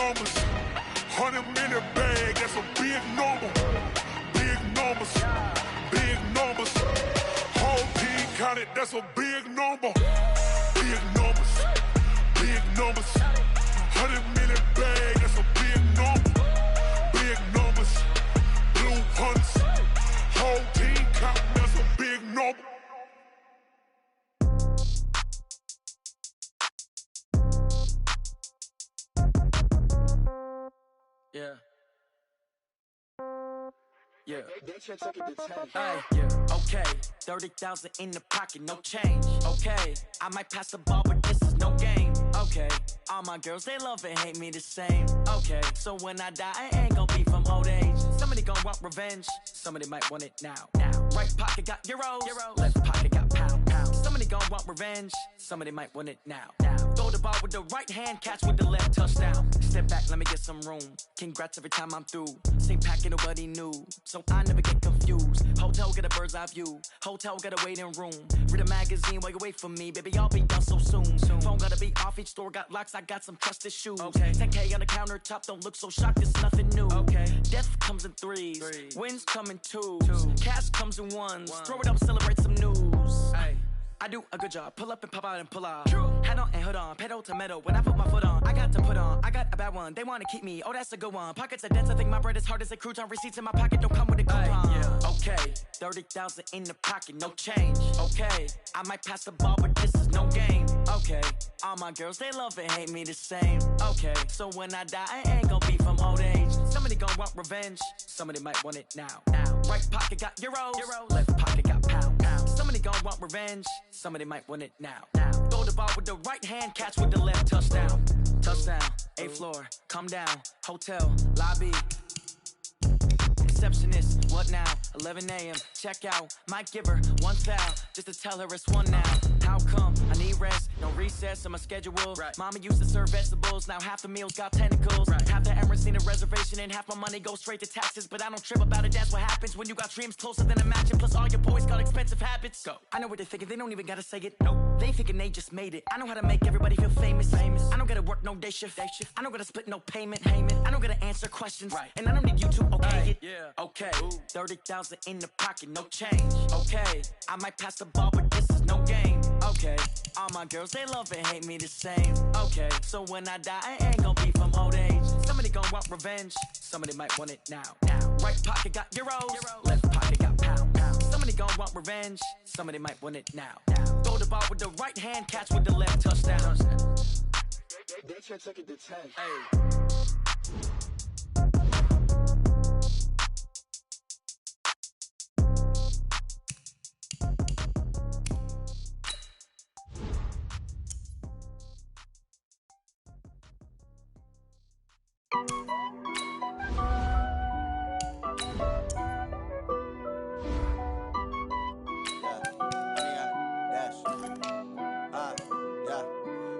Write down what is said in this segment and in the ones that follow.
numbers. 100-minute bag, that's a big number. Big numbers, big numbers. Whole team counted, that's a big number. Big numbers, big numbers. 100-minute bag, that's a big number. Big numbers, blue hunts. Whole team counting, that's a big number. Yeah. Yeah. Hey, yeah. Okay. 30,000 in the pocket, no change. Okay. I might pass the ball, but this is no game. Okay. All my girls, they love and hate me the same. Okay. So when I die, I ain't gon' be from old age. Somebody gon' want revenge. Somebody might want it now. Right pocket got euros. Left pocket got pound. Somebody gon' want revenge. Somebody might want it now. Throw the ball with the right hand, catch with the left, touchdown. Step back, let me get some room. Congrats every time I'm through. Same packet, nobody knew, so I never get confused. Hotel get a bird's eye view. Hotel get a waiting room. Read a magazine while you wait for me, baby. I'll be done so soon. Phone gotta be off. Each store got locks. I got some trusted shoes. Okay. 10K on the countertop. Don't look so shocked. It's nothing new. Okay. Death comes in threes. Wins come in twos. Cash comes in ones. Throw it up, celebrate some news. Hey. I do a good job, pull up and pop out and pull out. True. Hat on and hood on, pedal to metal. When I put my foot on, I got to put on. I got a bad one, they wanna keep me. Oh, that's a good one. Pockets are dense, I think my bread is hard as a crouton. Receipts in my pocket don't come with a coupon. Yeah. Okay, 30,000 in the pocket, no change. Okay, I might pass the ball, but this is no game. Okay, all my girls, they love and hate me the same. Okay, so when I die, I ain't gon' be from old age. Somebody gon' want revenge, somebody might want it now. Right pocket got euros. Left pocket got pound. Somebody gon' want revenge, somebody might want it now. Throw the ball with the right hand, catch with the left, touchdown. Touchdown, 8th floor, come down, hotel, lobby. Receptionist, what now? 11 a.m. Check out, might give her one foul just to tell her it's one now. How come? I need rest, no recess in my schedule. Right. Mama used to serve vegetables, now half the meals got tentacles. Right. Half the Emirates need a reservation and half my money goes straight to taxes. But I don't trip about it, that's what happens when you got dreams closer than a matching. Plus all your boys got expensive habits. Go. I know what they're thinking, they don't even gotta say it. Nope. They thinking they just made it. I know how to make everybody feel famous. I don't gotta work no day shift. I don't gotta split no payment. I don't gotta answer questions. Right. And I don't need you to okay it. Yeah. Okay. 30,000 in the pocket, no change. Okay. I might pass the ball, but this is no game. Okay. All my girls, they love and hate me the same. Okay. So when I die, I ain't gon' be from old age. Somebody gon' want revenge. Somebody might want it now. Right pocket got euros. Left pocket got pound. Somebody gon' want revenge. Somebody might want it now. Throw the ball with the right hand, catch with the left, touchdown. They can't take it to 10. Hey.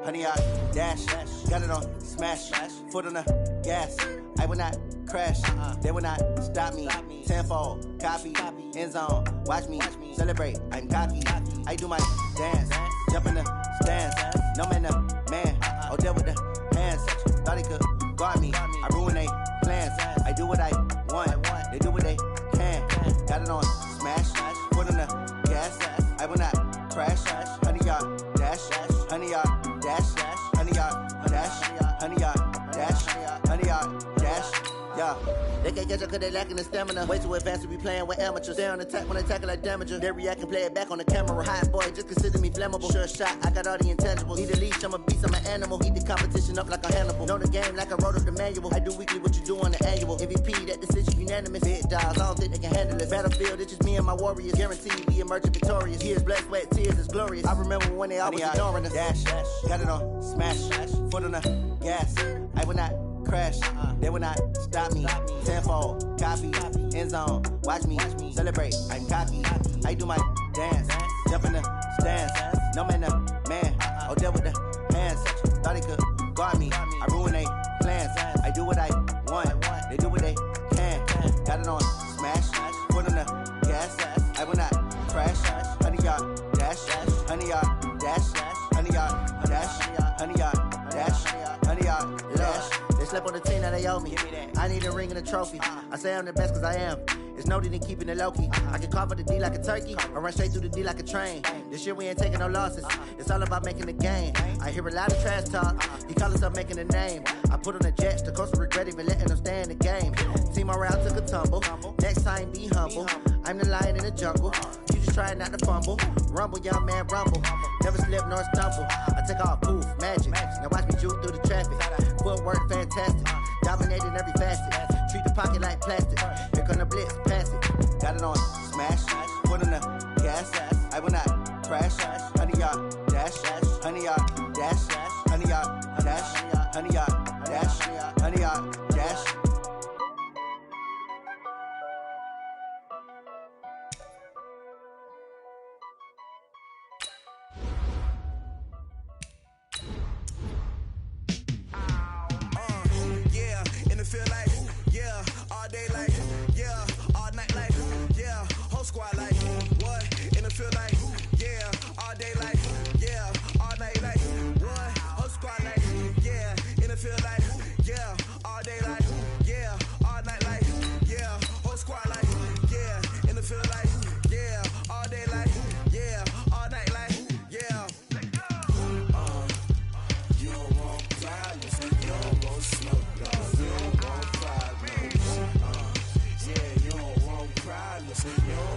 Honey, I dash, got it on smash, foot on the gas. I will not crash, they will not stop me. Tenfold, copy, end zone, watch me celebrate. I'm cocky, I do my dance, jump in the stands. No man, the man, oh there with the hands. Thought he could guard me, I ruin they plans. I do what I want, they do what they can. Got it on smash, foot on the gas. I will not crash, honey, y'all dash, honey, y'all dash, honey, y'all dash, honey, y'all dash, honey, y'all dash, yeah. They can't catch up cause they lacking the stamina. Way too advanced to be playing with amateurs. Stay on attack when they tackle like damager. They react and play it back on the camera. Hot boy, just consider me flammable. Sure shot, I got all the intangibles. Need a leash, I'm a beast, I'm an animal. Eat the competition up like a Hannibal. Know the game like I wrote up the manual. I do weekly what you do on the annual. MVP, that decision unanimous. Big dogs, I don't think they can handle it. Battlefield, it's just me and my warriors. Guaranteed we emerging victorious. Years, blood, sweat, tears, it's glorious. I remember when they always ignoring us. Dash, got it on smash, foot on the gas. I will not crash, they will not stop me. Tenfold, copy, end zone, watch me celebrate. I'm cocky, I do my dance, jump in the stands. No man, the man, oh there with the hands. Thought he could guard me, I ruin they plans. I do what I want, they do what they can. Got it on smash, foot on the gas. I will not crash, honey y'all dash, honey y'all dash, honey y'all dash, honey y'all dash, honey y'all dash. slept on the team that they owe me. I need a ring and a trophy. I say I'm the best cause I am. It's noted in keeping it low-key. I can carve up the D like a turkey, or run straight through the D like a train. This year we ain't taking no losses. It's all about making the game. I hear a lot of trash talk. He call himself making a name. I put on the Jets, the coast will regret even letting them stay in the game. Team morale took a tumble. Next time be humble. I'm the lion in the jungle. You just try not to fumble. Rumble, young man, rumble. Never slip nor stumble. I take off, poof, magic. Now watch me juke through the traffic. Footwork fantastic. Dominating every facet. Treat the pocket like plastic. Here come the blitz, pass it. Got it on, smash. Foot on the gas. I will not crash. 100-yard dash. 100-yard dash. 100-yard dash. 100-yard dash. 100-yard dash. Feel like, yeah, all day like, yeah, all night like, yeah, whole squad like, what? And it feel like, yeah, all day like, yeah, all night like, what? Whole squad like, yeah, and it feel like, yeah, all day like, yeah, all night like, yeah, whole squad like, yeah, and it feel like, yeah, all day like, yeah, all night like, yeah. You don't want problems, you don't want smoke, dog. You don't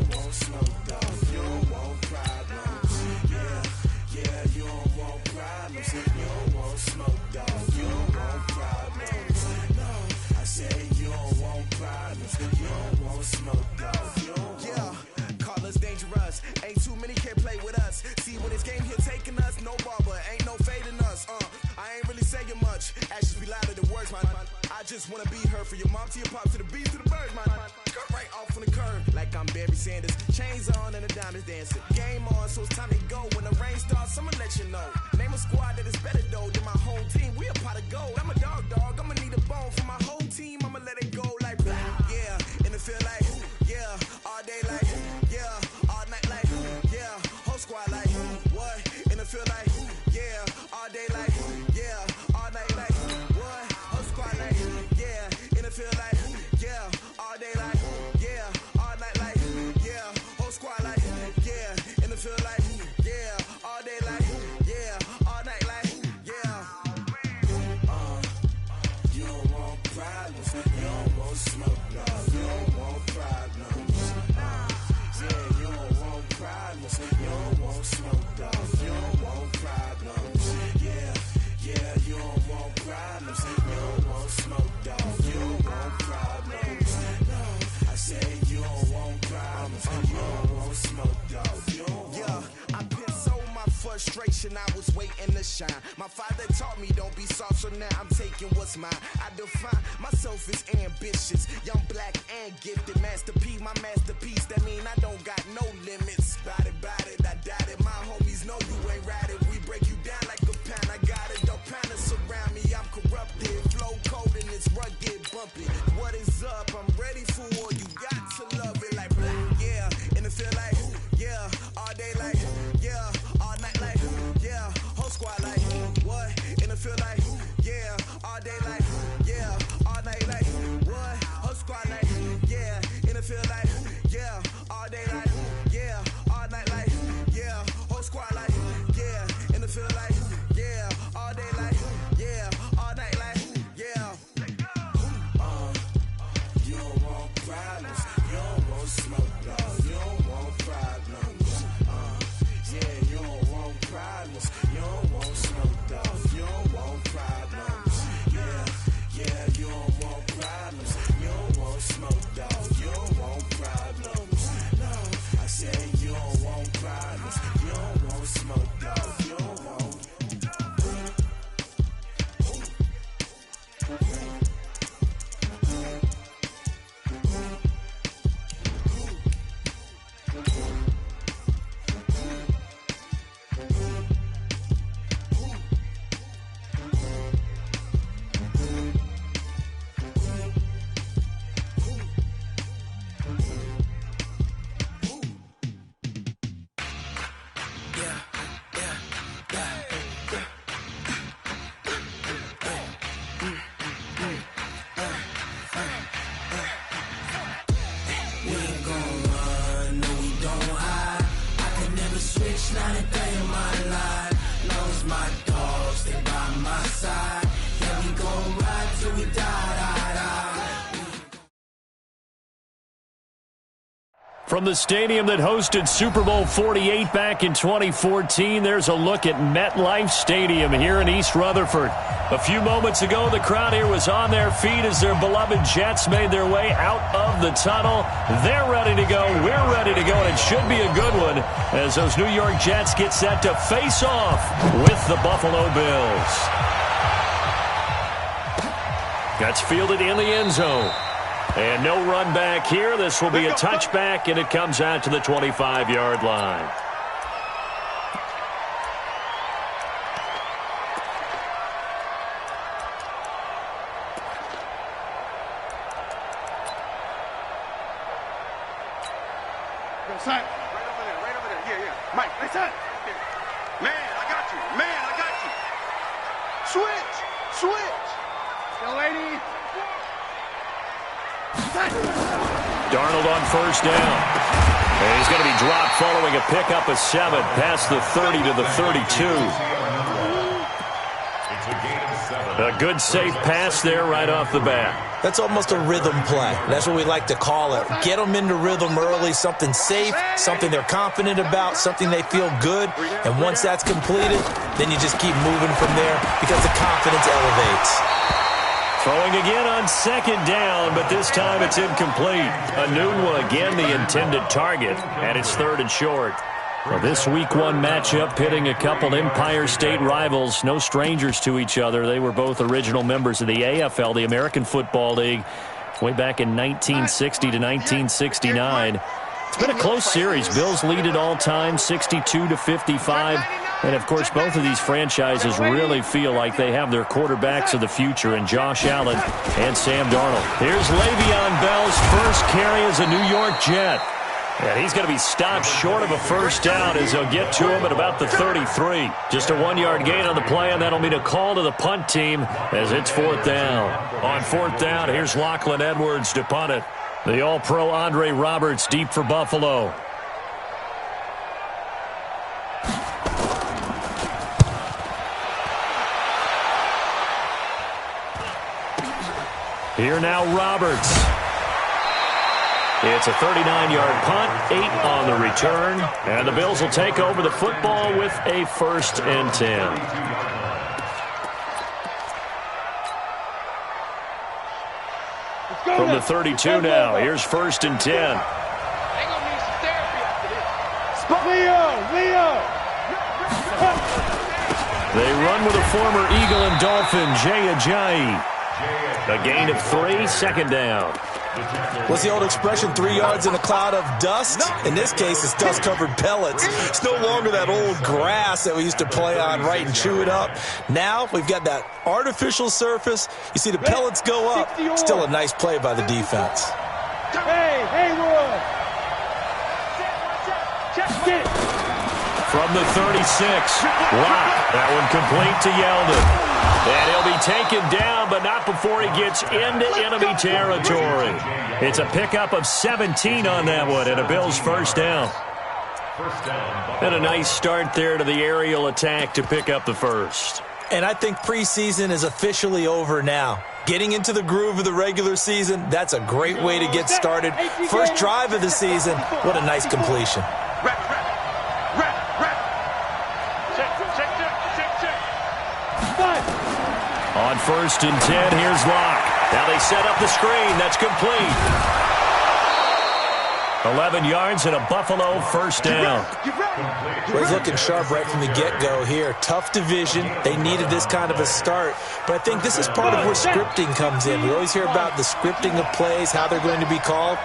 want smoke, dog. You don't want problems. Yeah, you don't want problems. You don't want smoke, dog. You don't want problems. No, I said you don't want problems. You don't want smoke, dog. You don't want. Call us dangerous. Ain't too many can play with us. See when this game here taking us, no barber, ain't no fading us. I ain't really saying much. Actions be louder than words, man. I just wanna be heard for your mom to your pop to the beat to the birds, man. Cut right off on the curb, like I'm Barry Sanders. Chains on and the diamonds dancing. Game on, so it's time to go. When the rain starts, I'ma let you know. Name a squad that is better though than my whole team. We a pot of gold. I'm a dog. I'ma need a bone for my whole team. I'ma let it go like blah. Yeah, and it feel like yeah, all day like yeah, all night like yeah, whole squad like what? And it feel like yeah, all day like yeah, all night like what? Whole squad like yeah, and it feel like yeah, all day like yeah, all night like yeah, whole squad like yeah, and it feel like yeah, all day like yeah, all night like yeah. You don't want problems, you don't want smoke, dog. You don't want problems. Yeah, you don't want problems, you don't want smoke, dog. You don't want problems. Yeah, you don't want problems, you don't want smoke, dog. You don't want problems. No, I said you don't want problems, you don't want smoke, dog. You don't want. I pissed so my frustration, I was waiting to shine. My father taught me don't be soft, so now I'm taking what's mine. I define myself as ambitious, young, black, and gifted. Masterpiece, my masterpiece, that mean I don't got no limits. Bout it, I doubt it. My homies know you ain't right it. We break you down like a pound. I got it, don't pound us around me. I'm corrupted, flow cold and it's rugged, bumpy. What is up? I'm ready for war. You got to love it like blah. Yeah, and it feel like yeah, all day like yeah, all night like yeah, whole squad like what? And it feel like yeah, all day like yeah, all night like what? Whole squad like yeah, and it feel like yeah, all day like yeah, all night like yeah, whole squad like yeah, and it feel like yeah, all day like yeah, all night like yeah. You don't want problems, you don't want smoke, dog. You don't want problems. Yeah, you don't want problems, you don't want smoke, dog. You don't want problems. Yeah, you don't want problems, you don't want smoke, dog. You don't want problems. From the stadium that hosted Super Bowl 48 back in 2014, there's a look at MetLife Stadium here in East Rutherford. A few moments ago, the crowd here was on their feet as their beloved Jets made their way out of the tunnel. They're ready to go. We're ready to go, and it should be a good one as those New York Jets get set to face off with the Buffalo Bills. That's fielded in the end zone. And no run back here. This will be a touchback, and it comes out to the 25-yard line. Right over there. Yeah. Mike, right side. Man, I got you. Switch. Yo, lady. Darnold on first down. And he's going to be dropped following a pickup of 7 past the 30 to the 32. A good safe pass there right off the bat. That's almost a rhythm play. That's what we like to call it. Get them into rhythm early, something safe, something they're confident about, something they feel good. And once that's completed, then you just keep moving from there because the confidence elevates. Throwing again on second down, but this time it's incomplete. Anunwa again the intended target, and it's 3rd and short. Well, this week 1 matchup pitting a couple Empire State rivals, no strangers to each other. They were both original members of the AFL, the American Football League, way back in 1960 to 1969. It's been a close series. Bills lead it all time, 62-55. And, of course, both of these franchises really feel like they have their quarterbacks of the future in Josh Allen and Sam Darnold. Here's Le'Veon Bell's first carry as a New York Jet. And he's going to be stopped short of a first down as they'll get to him at about the 33. Just a 1-yard gain on the play, and that'll mean a call to the punt team as it's 4th down. On 4th down, here's Lachlan Edwards to punt it. The All-Pro Andre Roberts deep for Buffalo. Here now Roberts. It's a 39-yard punt, 8 on the return, and the Bills will take over the football with a 1st and 10. From the 32 now, here's 1st and 10. Leo! They run with a former Eagle and Dolphin, Jay Ajayi. A gain of 3, 2nd down. What's the old expression, 3 yards in a cloud of dust? In this case, it's dust-covered pellets. It's no longer that old grass that we used to play on, right, and chew it up. Now we've got that artificial surface. You see the pellets go up. Still a nice play by the defense. Hey, Roy! From the 36, Locke. That one complete to Yeldon. And he'll be taken down, but not before he gets into enemy territory. It's a pickup of 17 on that one, and a Bills first down. And a nice start there to the aerial attack to pick up the first. And I think preseason is officially over now. Getting into the groove of the regular season, that's a great way to get started. First drive of the season, what a nice completion. On 1st and 10, here's Locke. Now they set up the screen. That's complete. 11 yards and a Buffalo first down. He's looking sharp right from the get-go here. Tough division. They needed this kind of a start. But I think this is part of where scripting comes in. We always hear about the scripting of plays, how they're going to be called.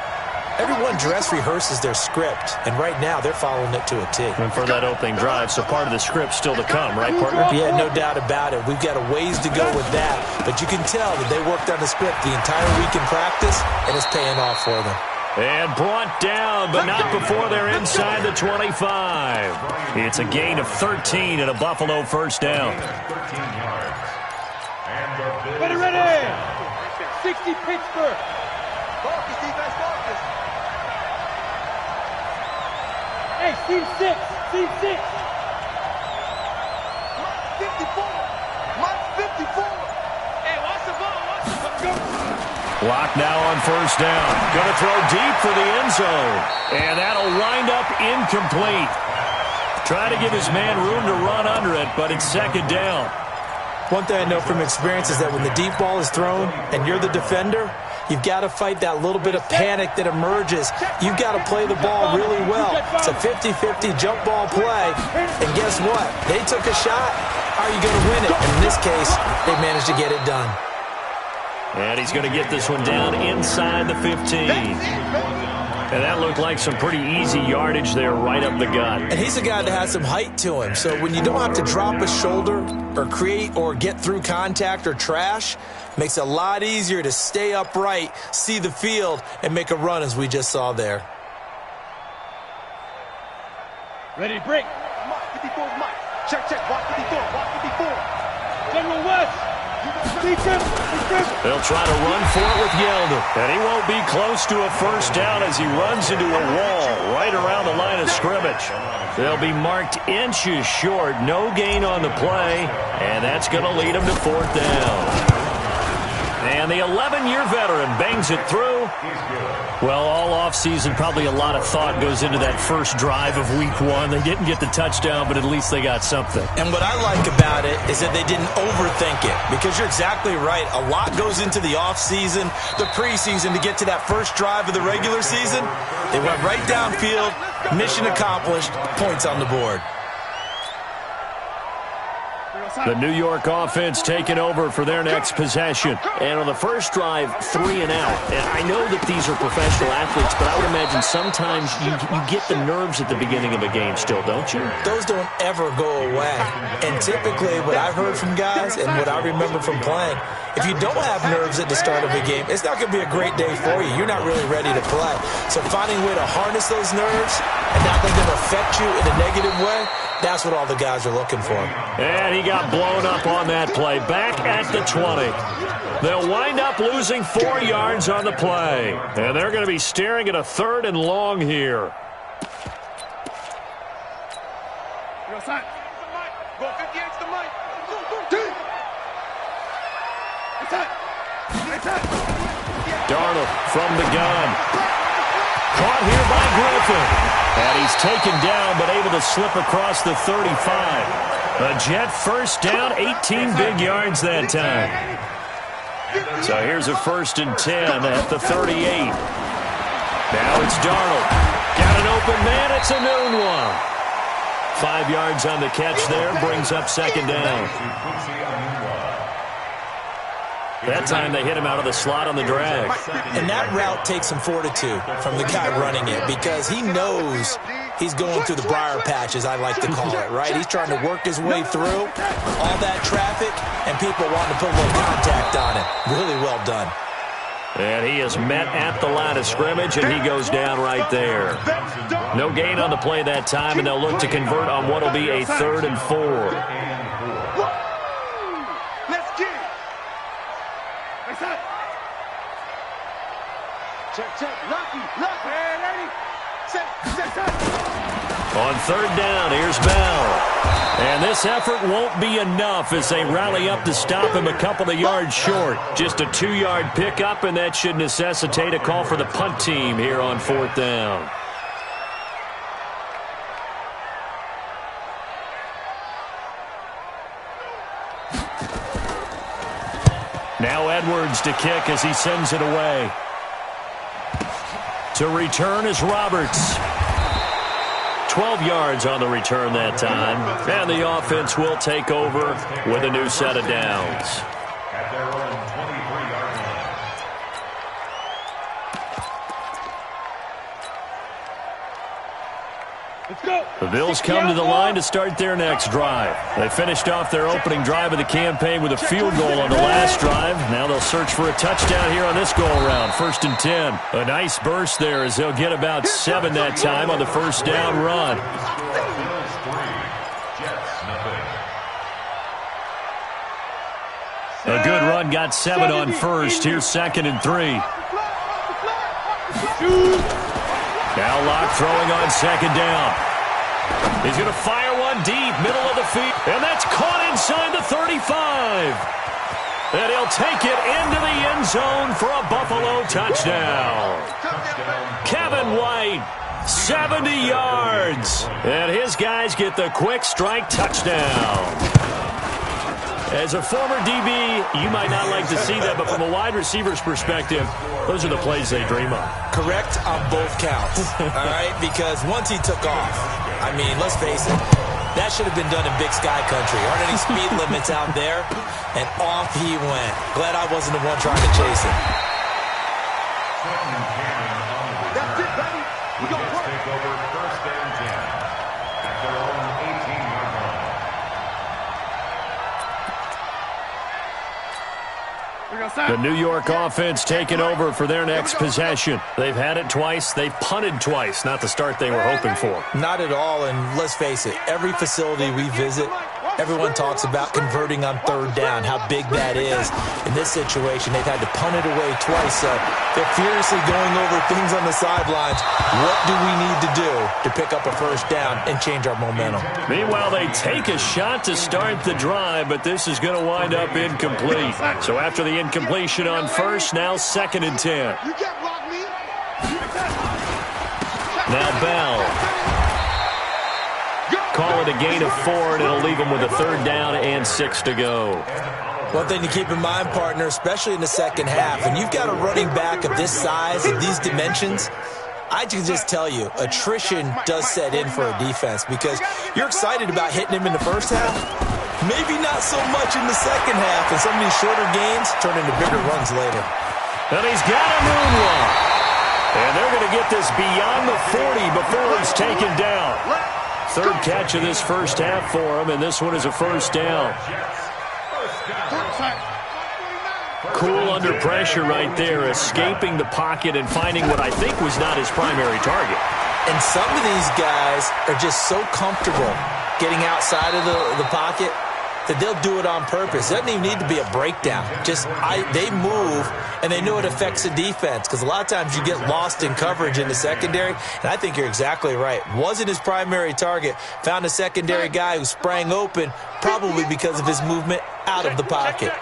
Everyone dress rehearses their script, and right now they're following it to a T. And for that opening drive, so part of the script still to come, right, partner? Yeah, no doubt about it. We've got a ways to go with that, but you can tell that they worked on the script the entire week in practice, and it's paying off for them. And brought down, but not before they're inside the 25. It's a gain of 13 and a Buffalo first down. Ready! 60 Pittsburgh. Focus, defense, focus. Hey, team 6. Mike 54. Hey, watch the ball. Lock now on first down. Going to throw deep for the end zone. And that'll wind up incomplete. Try to give his man room to run under it, but it's second down. One thing I know from experience is that when the deep ball is thrown and you're the defender, you've got to fight that little bit of panic that emerges. You've got to play the ball really well. It's a 50-50 jump ball play. And guess what? They took a shot. How are you going to win it? And in this case, they managed to get it done. And he's going to get this one down inside the 15. And that looked like some pretty easy yardage there right up the gut. And he's a guy that has some height to him. So when you don't have to drop a shoulder or create or get through contact or trash, makes it a lot easier to stay upright, see the field, and make a run as we just saw there. Ready to break. Mike, 54 Mike. Check, Mike 54, Mike 54. General West. They'll try to run for it with Yeldon. And he won't be close to a first down as he runs into a wall right around the line of scrimmage. They'll be marked inches short. No gain on the play. And that's going to lead him to fourth down. And the 11-year veteran bangs it through. Well, all offseason, probably a lot of thought goes into that first drive of week one. They didn't get the touchdown, but at least they got something. And what I like about it is that they didn't overthink it, because you're exactly right. A lot goes into the offseason, the preseason, to get to that first drive of the regular season. They went right downfield, mission accomplished, points on the board. The New York offense taking over for their next possession. And on the first drive, 3 and out. And I know that these are professional athletes, but I would imagine sometimes you get the nerves at the beginning of a game still, don't you? Those don't ever go away. And typically what I've heard from guys and what I remember from playing, if you don't have nerves at the start of a game, it's not going to be a great day for you. You're not really ready to play. So finding a way to harness those nerves and not let them affect you in a negative way, that's what all the guys are looking for. And he got blown up on that play. Back at the 20. They'll wind up losing 4 yards on the play. And they're going to be staring at a 3rd and long here. Go 58 to the mic. Darnold from the gun. Caught here by Griffin. And he's taken down, but able to slip across the 35. A Jet first down, 18 big yards that time. So here's a 1st and 10 at the 38. Now it's Darnold. Got an open man. It's a noon one. 5 yards on the catch there. Brings up 2nd down. That time they hit him out of the slot on the drag. And that route takes some fortitude from the guy running it, because he knows he's going through the briar patch, as I like to call it, right? He's trying to work his way through all that traffic, and people want to put a little contact on it. Really well done. And he is met at the line of scrimmage, and he goes down right there. No gain on the play that time, and they'll look to convert on what will be a 3rd and 4. Check. Lucky. Ready? Set. On 3rd down, here's Bell. And this effort won't be enough as they rally up to stop him a couple of yards short. Just a 2-yard pickup, and that should necessitate a call for the punt team here on 4th down. Now Edwards to kick as he sends it away. To return is Roberts. 12 yards on the return that time. And the offense will take over with a new set of downs. At their own 23-yard line. Let's go. The Bills come to the line to start their next drive. They finished off their opening drive of the campaign with a field goal on the last drive. Now they'll search for a touchdown here on this go-around. 1st and 10. A nice burst there as they'll get about 7 that time on the first down run. A good run got 7 on first. Here's 2nd and 3. Now Locke throwing on 2nd down. He's going to fire one deep, middle of the field. And that's caught inside the 35. And he'll take it into the end zone for a Buffalo touchdown. Kevin White, 70 yards. And his guys get the quick strike touchdown. As a former DB, you might not like to see that, but from a wide receiver's perspective, those are the plays they dream of. Correct on both counts, all right? Because once he took off, I mean, let's face it, that should have been done in Big Sky Country. Aren't any speed limits out there? And off he went. Glad I wasn't the one trying to chase him. That's it, baby. We gon' work. Take over first and 10 at their own 18-yard line. The New York offense taking over for their next possession. They've had it twice. They've punted twice. Not the start they were hoping for. Not at all, and let's face it, every facility we visit, everyone talks about converting on third down, how big that is. In this situation, they've had to punt it away twice, so they're furiously going over things on the sidelines. What do we need to do to pick up a first down and change our momentum? Meanwhile, they take a shot to start the drive, but this is going to wind up incomplete. So after the incompletion on first, now 2nd and 10. You can't block me. Now Bell. Call it a gain of 4, and it'll leave them with a 3rd down and 6 to go. One thing to keep in mind, partner, especially in the second half, when you've got a running back of this size and these dimensions, I can just tell you, attrition does set in for a defense because you're excited about hitting him in the first half. Maybe not so much in the second half, and some of these shorter gains turn into bigger runs later. And he's got a moonwalk. And they're going to get this beyond the 40 before he's taken down. 3rd catch of this first half for him, and this one is a first down. Cool under pressure right there, escaping the pocket and finding what I think was not his primary target. And some of these guys are just so comfortable getting outside of the pocket that they'll do it on purpose. It doesn't even need to be a breakdown. They move, and they know it affects the defense because a lot of times you get lost in coverage in the secondary, and I think you're exactly right. Wasn't his primary target. Found a secondary guy who sprang open, probably because of his movement out of the pocket.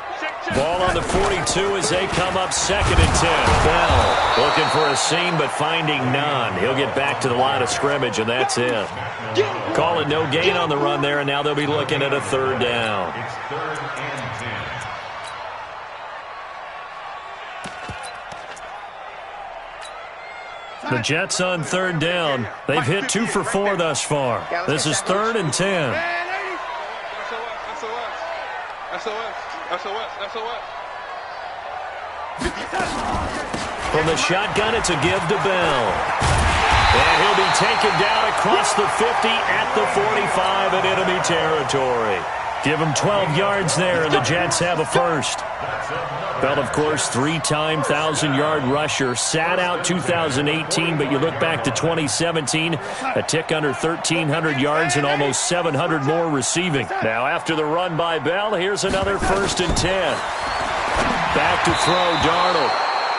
Ball on the 42 as they come up 2nd and 10. Bell looking for a seam but finding none. He'll get back to the line of scrimmage, and that's it. Call it no gain on the run there, and now they'll be looking at a 3rd down. It's 3rd and 10. The Jets on 3rd down. They've hit 2 for 4 thus far. This is 3rd and 10. From the shotgun, it's a give to Bell. And he'll be taken down across the 50 at the 45 in enemy territory. Give him 12 yards there, and the Jets have a first. Bell, of course, 3-time 1,000-yard rusher. Sat out 2018, but you look back to 2017, a tick under 1,300 yards and almost 700 more receiving. Now, after the run by Bell, here's another 1st and 10. Back to throw, Darnold.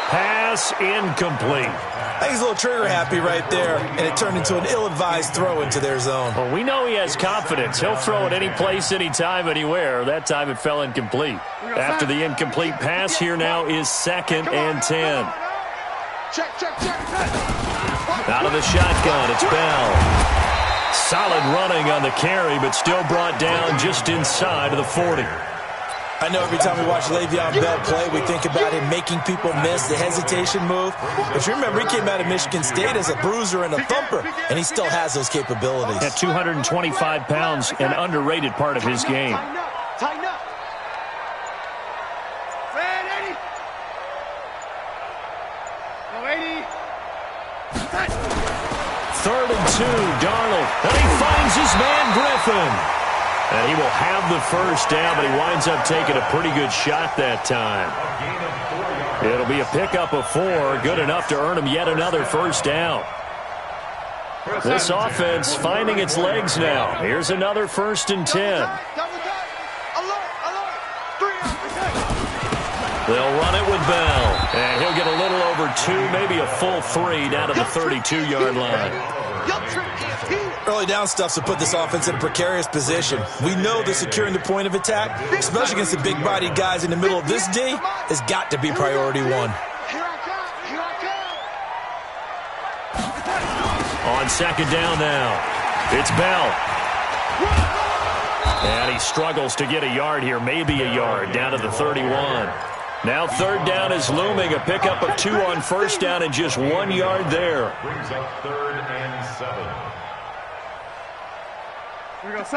Pass incomplete. I think he's a little trigger happy right there, and it turned into an ill-advised throw into their zone. Well, we know he has confidence. He'll throw it any place, anytime, anywhere. That time it fell incomplete. After the incomplete pass, here now is 2nd and 10. Out of the shotgun, it's Bell. Solid running on the carry, but still brought down just inside of the 40. I know every time we watch Le'Veon Bell play, we think about him making people miss the hesitation move. But you remember, he came out of Michigan State as a bruiser and a thumper, and he still has those capabilities. At 225 pounds, an underrated part of his game. Tighten up. Red 80. Go 80. 3rd and 2, Darnold. And he finds his man, Griffin. And he will have the first down, but he winds up taking a pretty good shot that time. It'll be a pickup of 4, good enough to earn him yet another first down. This offense finding its legs now. Here's another 1st and 10. They'll run it with Bell, and he'll get a little over 2, maybe a full 3 down to the 32-yard line. Early down stuffs will put this offense in a precarious position. We know that securing the point of attack, especially against the big-bodied guys in the middle of this D, has got to be priority one. On second down now, it's Bell. And he struggles to get a yard here, maybe a yard, down to the 31. Now third down is looming, a pickup of 2 on first down and just 1 yard there. Brings up 3rd and 7.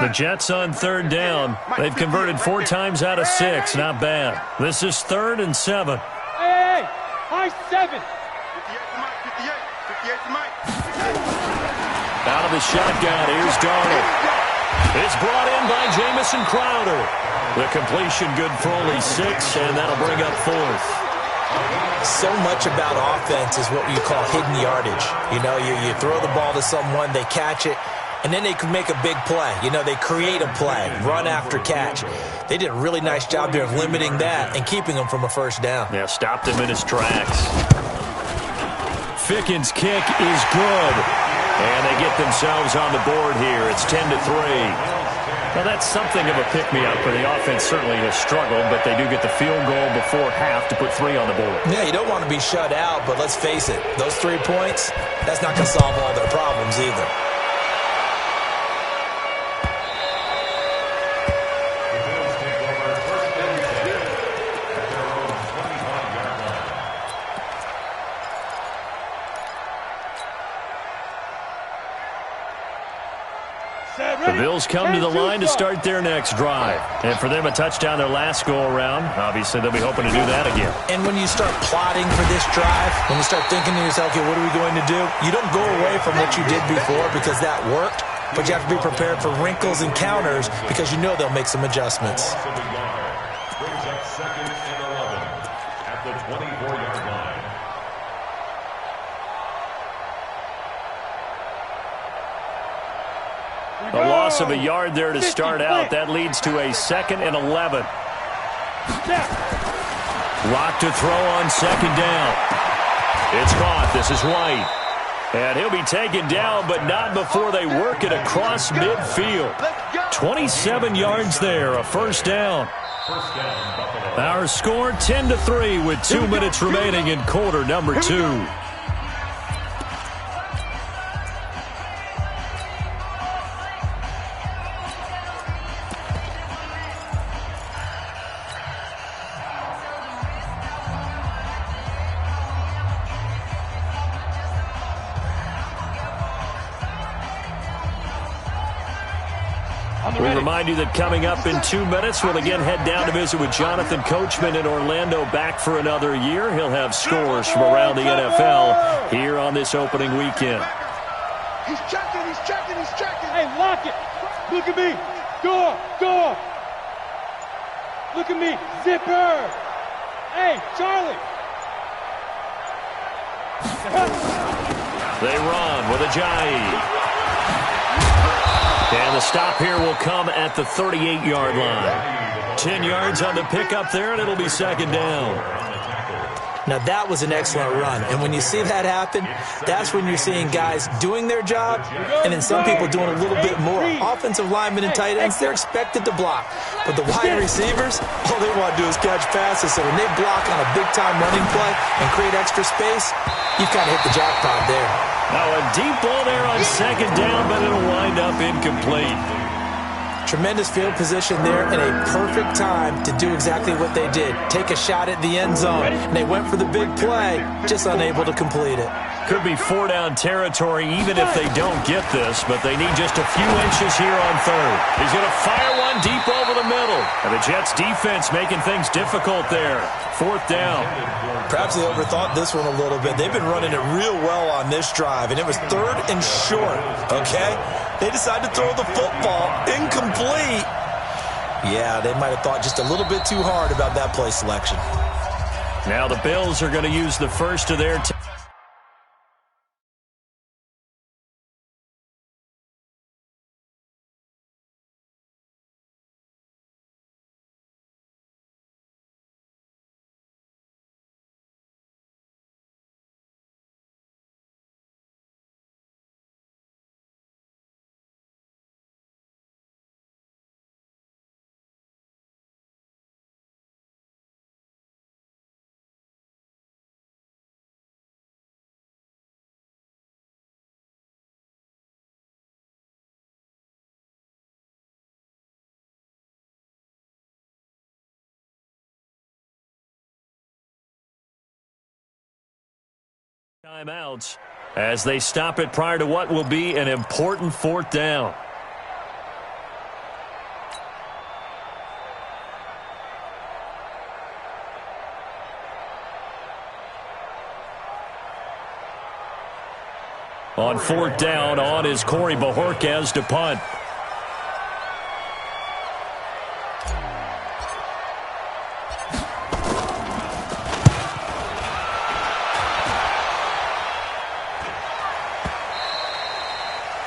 The Jets on third down. They've converted 4 times out of 6. Not bad. This is 3rd and 7. Hey, high 7. 58 to Mike. Out of the shotgun, here's Darnold. It's brought in by Jamison Crowder. The completion good for only 6, and that'll bring up 4th. So much about offense is what you call hidden yardage. You know, you throw the ball to someone, they catch it, and then they can make a big play. You know, they create a play, run after catch. They did a really nice job there of limiting that and keeping him from a first down. Yeah, stopped him in his tracks. Fickens' kick is good. And they get themselves on the board here. It's 10-3. Now, that's something of a pick-me-up, for the offense certainly has struggled, but they do get the field goal before half to put 3 on the board. Yeah, you don't want to be shut out, but let's face it, those 3 points, that's not going to solve all their problems either. The Bills come to the line to start their next drive. And for them, a touchdown their last go-around. Obviously, they'll be hoping to do that again. And when you start plotting for this drive, when you start thinking to yourself, okay, what are we going to do? You don't go away from what you did before because that worked, but you have to be prepared for wrinkles and counters because you know they'll make some adjustments. Brings up 2nd and 11 at the 24-yard line. A loss of a yard there to start out. That leads to a 2nd and 11. Lock to throw on second down. It's caught. This is White. And he'll be taken down, but not before they work it across midfield. 27 yards there, a first down. Our score 10-3 with 2 minutes remaining in quarter number 2. We remind you that coming up in 2 minutes, we'll again head down to visit with Jonathan Coachman in Orlando, back for another year. He'll have scores from around the NFL here on this opening weekend. He's checking. Hey, lock it. Look at me. Door. Look at me. Zipper. Hey, Charlie. They run with Ajayi. And the stop here will come at the 38-yard line. 10 yards on the pickup there, and it'll be second down. Now, that was an excellent run. And when you see that happen, that's when you're seeing guys doing their job and then some people doing a little bit more. Offensive linemen and tight ends, they're expected to block. But the wide receivers, all they want to do is catch passes. So when they block on a big-time running play and create extra space, you've kind of hit the jackpot there. Now, a deep ball there on second down, but it'll wind up incomplete. Tremendous field position there and a perfect time to do exactly what they did. Take a shot at the end zone. And they went for the big play, just unable to complete it. Could be 4-down territory even if they don't get this, but they need just a few inches here on third. He's going to fire one deep over the middle. And the Jets defense making things difficult there. 4th down. Perhaps they overthought this one a little bit. They've been running it real well on this drive, and it was 3rd and short, okay? They decided to throw the football incomplete. Yeah, they might have thought just a little bit too hard about that play selection. Now the Bills are going to use the first of their Timeouts as they stop it prior to what will be an important fourth down. On fourth down, on is Corey Bojorquez to punt.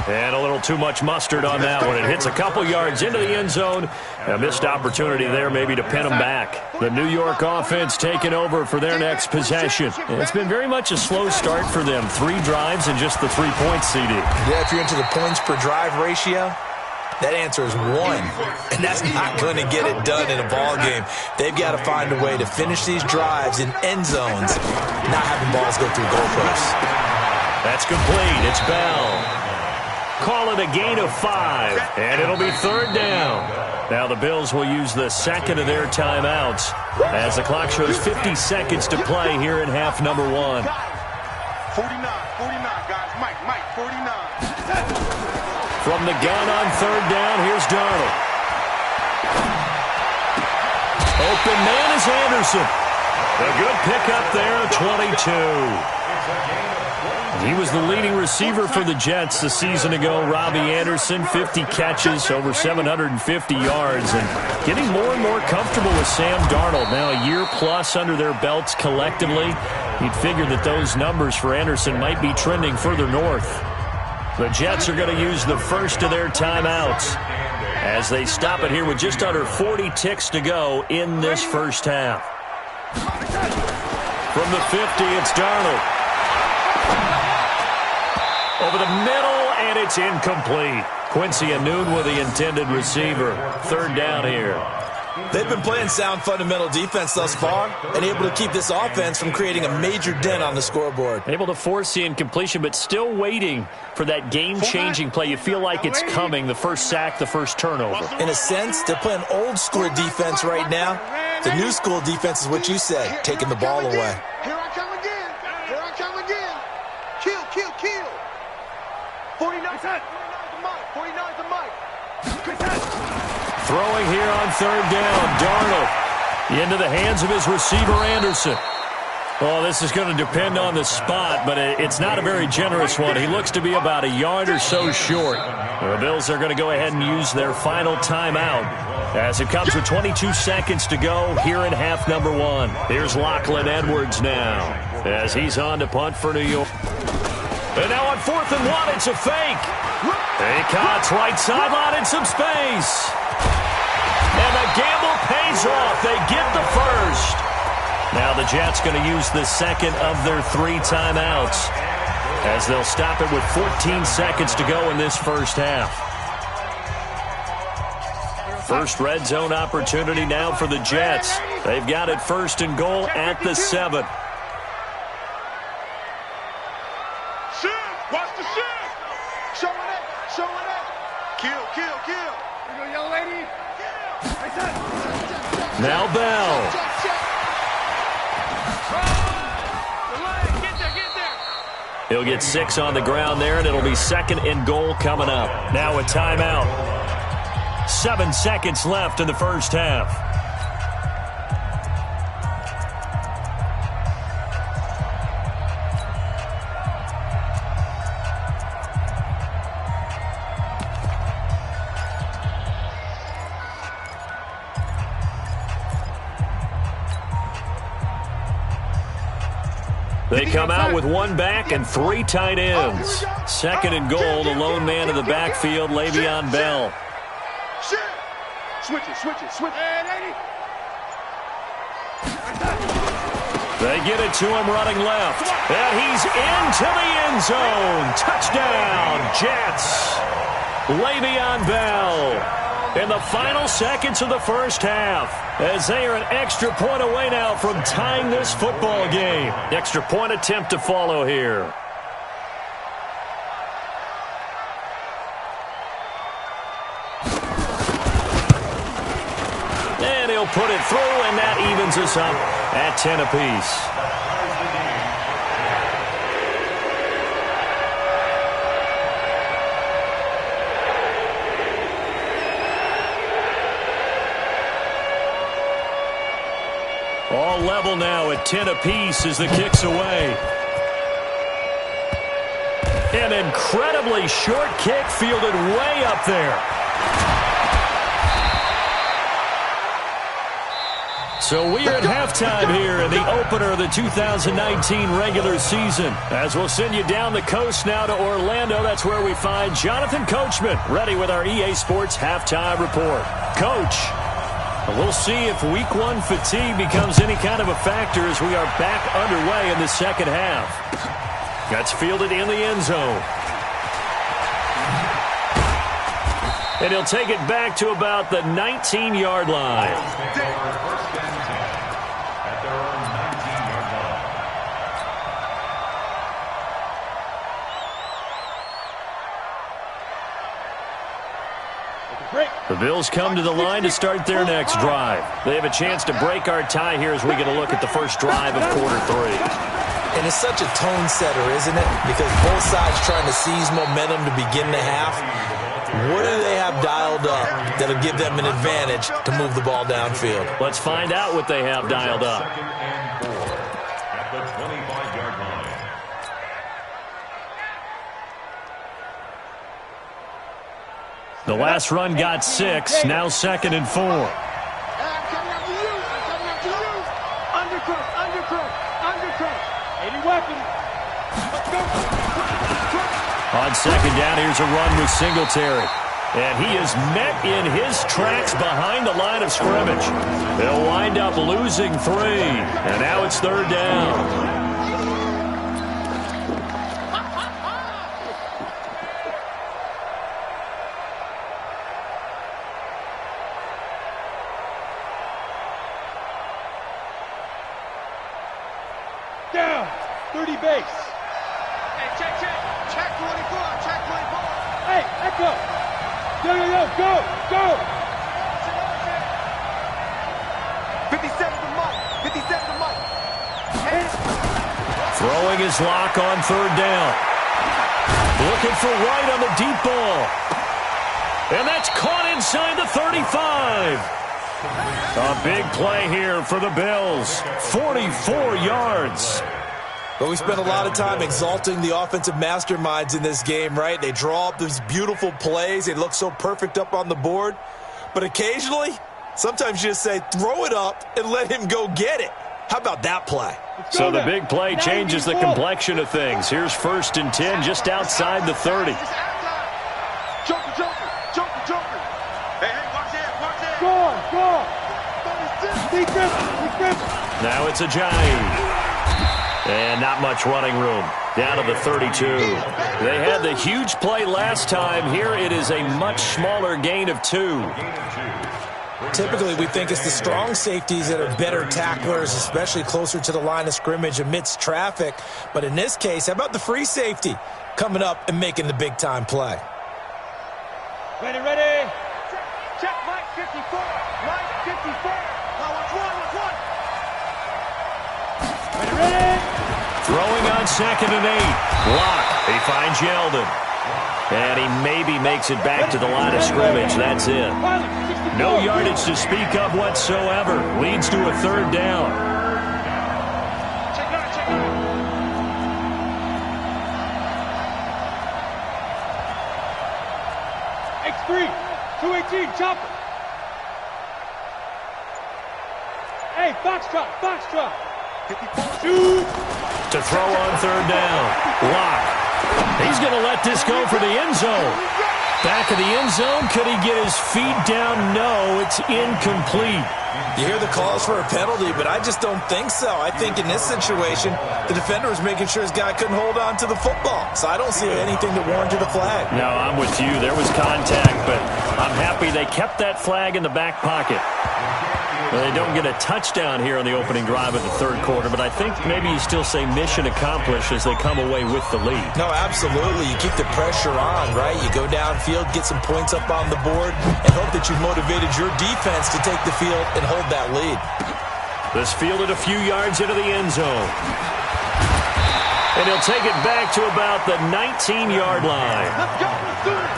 And a little too much mustard on that one. It hits a couple yards into the end zone. A missed opportunity there maybe to pin them back. The New York offense taking over for their next possession. It's been very much a slow start for them. 3 drives and just the 3 points, CD. Yeah, if you're into the points per drive ratio, that answer is 1. And that's not going to get it done in a ball game. They've got to find a way to finish these drives in end zones, not having balls go through goalposts. That's complete. It's Bell. Call it a gain of 5, and it'll be third down. Now the Bills will use the second of their timeouts as the clock shows 50 seconds to play here in half number 1. 49, guys. Mike, 49. From the gun on third down, here's Darnold. Open man is Anderson. A good pickup there, 22. He was the leading receiver for the Jets a season ago. Robbie Anderson, 50 catches, over 750 yards, and getting more and more comfortable with Sam Darnold. Now a year plus under their belts collectively. You'd figure that those numbers for Anderson might be trending further north. The Jets are going to use the first of their timeouts as they stop it here with just under 40 ticks to go in this first half. From the 50, it's Darnold. Over the middle, and it's incomplete. Quincy Anoon with the intended receiver. Third down here. They've been playing sound fundamental defense thus far and able to keep this offense from creating a major dent on the scoreboard. Able to force the incompletion, but still waiting for that game-changing play. You feel like it's coming, the first sack, the first turnover. In a sense, they're playing old-school defense right now. The new school defense is what you said, taking the ball away. Here I come again. Here I come again. Kill. 49's the mic. Throwing here on third down, Darnold into the hands of his receiver, Anderson. Well, this is going to depend on the spot, but it's not a very generous one. He looks to be about a yard or so short. The Bills are going to go ahead and use their final timeout as it comes with 22 seconds to go here in half number 1. Here's Lachlan Edwards now as he's on to punt for New York. And now on 4th and 1, it's a fake. He cuts right sideline in some space. And the gamble pays off. They get the first. Now the Jets going to use the second of their 3 timeouts as they'll stop it with 14 seconds to go in this first half. First red zone opportunity now for the Jets. They've got it first and goal at the 7. Watch the shit! Show it. Kill. You go, young lady. Now Bell. Get there. He'll get 6 on the ground there, and it'll be second and goal coming up. Now a timeout. 7 seconds left in the first half. They come out with 1 back and 3 tight ends. Second and goal, the lone man in the backfield, Le'Veon Bell. Switch it. Hey, lady. They get it to him running left. And he's into the end zone. Touchdown, Jets. Le'Veon Bell in the final seconds of the first half, as they are an extra point away now from tying this football game. Extra point attempt to follow here. And he'll put it through, and that evens us up at 10 apiece. level now at 10 apiece as the kick's away. An incredibly short kick fielded way up there. So we are at halftime here in the opener of the 2019 regular season. As we'll send you down the coast now to Orlando, that's where we find Jonathan Coachman, ready with our EA Sports halftime report. Coach, we'll see if week one fatigue becomes any kind of a factor as we are back underway in the second half. That's fielded in the end zone. And he'll take it back to about the 19-yard line. The Bills come to the line to start their next drive. They have a chance to break our tie here as we get a look at the first drive of quarter three. And it's such a tone setter, isn't it? Because both sides trying to seize momentum to begin the half. What do they have dialed up that'll give them an advantage to move the ball downfield? Let's find out what they have dialed up. Second and 4 at the 25-yard line. The last run got 6, now second and 4. I'm coming after you. I'm coming after you. Undercut. 80 weapons. Let's go. On second down, here's a run with Singletary. And he is met in his tracks behind the line of scrimmage. They'll wind up losing 3. And now it's third down. Down. 30 base. Hey, check. Check 24. Hey, echo. Yo, go. 57 to Mike. Throwing his lock on third down. Looking for White on the deep ball. And that's caught inside the 35. A big play here for the Bills. 44 yards. But we spent a lot of time exalting the offensive masterminds in this game, right? They draw up these beautiful plays. They look so perfect up on the board. But occasionally, sometimes you just say, throw it up and let him go get it. How about that play? So the big play changes the complexion of things. Here's first and 10 just outside the 30. Joker. Hey, watch it. Go. Defense. Now it's a giant. And not much running room. Down to the 32. They had the huge play last time. Here it is a much smaller gain of 2. Typically, we think it's the strong safeties that are better tacklers, especially closer to the line of scrimmage amidst traffic. But in this case, how about the free safety coming up and making the big-time play? Ready. Check Mike 54. Now watch one. Ready. Throwing on second and 8. Block. He finds Yeldon. And he maybe makes it back to the line of scrimmage. That's it. No yardage to speak of whatsoever. Leads to a third down. Check out. X3, 218, chopper. Hey, Foxtrot. Shoot. To throw on third down. Lock. He's going to let this go for the end zone. Back of the end zone. Could he get his feet down? No, it's incomplete. You hear the calls for a penalty, but I just don't think so. I think in this situation, the defender was making sure his guy couldn't hold on to the football. So I don't see anything that warranted a flag. No, I'm with you. There was contact, but I'm happy they kept that flag in the back pocket. Well, they don't get a touchdown here on the opening drive of the third quarter, but I think maybe you still say mission accomplished as they come away with the lead. No, absolutely. You keep the pressure on, right? You go downfield, get some points up on the board, and hope that you've motivated your defense to take the field and hold that lead. This fielded a few yards into the end zone. And he'll take it back to about the 19-yard line. Let's do it.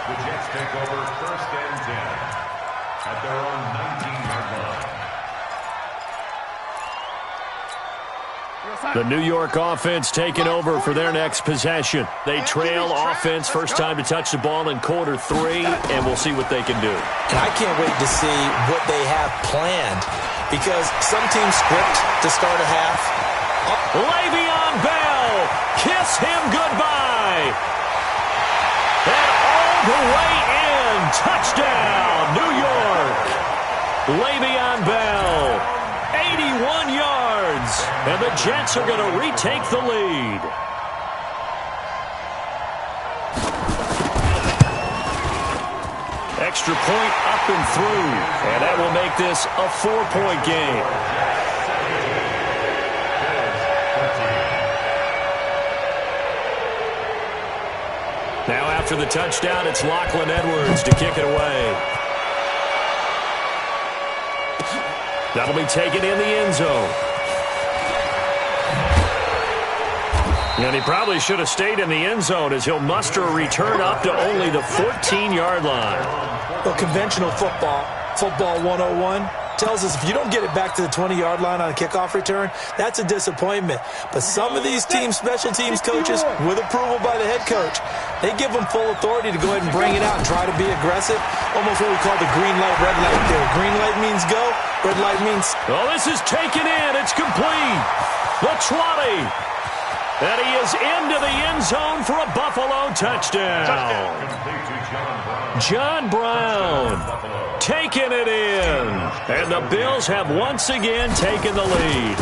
The Jets take over first and 10 at their own 19-yard line. The New York offense taking over for their next possession. They trail offense, first time to touch the ball in quarter 3, and we'll see what they can do. And I can't wait to see what they have planned, because some teams script to start a half. Le'Veon Bell, kiss him goodbye. And all the way in, touchdown, New York. Le'Veon Bell, 81 yards, and the Jets are going to retake the lead. Extra point up and through, and that will make this a 4-point game. Now after the touchdown, it's Lachlan Edwards to kick it away. That'll be taken in the end zone. And he probably should have stayed in the end zone, as he'll muster a return up to only the 14-yard line. Well, conventional football 101, tells us if you don't get it back to the 20-yard line on a kickoff return, that's a disappointment. But some of these teams, special teams coaches, with approval by the head coach, they give them full authority to go ahead and bring it out and try to be aggressive. Almost what we call the green light, red light theory. Green light means go, red light means... Oh, this is taken in. It's complete. The 20. And he is into the end zone for a Buffalo touchdown. John Brown taking it in. And the Bills have once again taken the lead.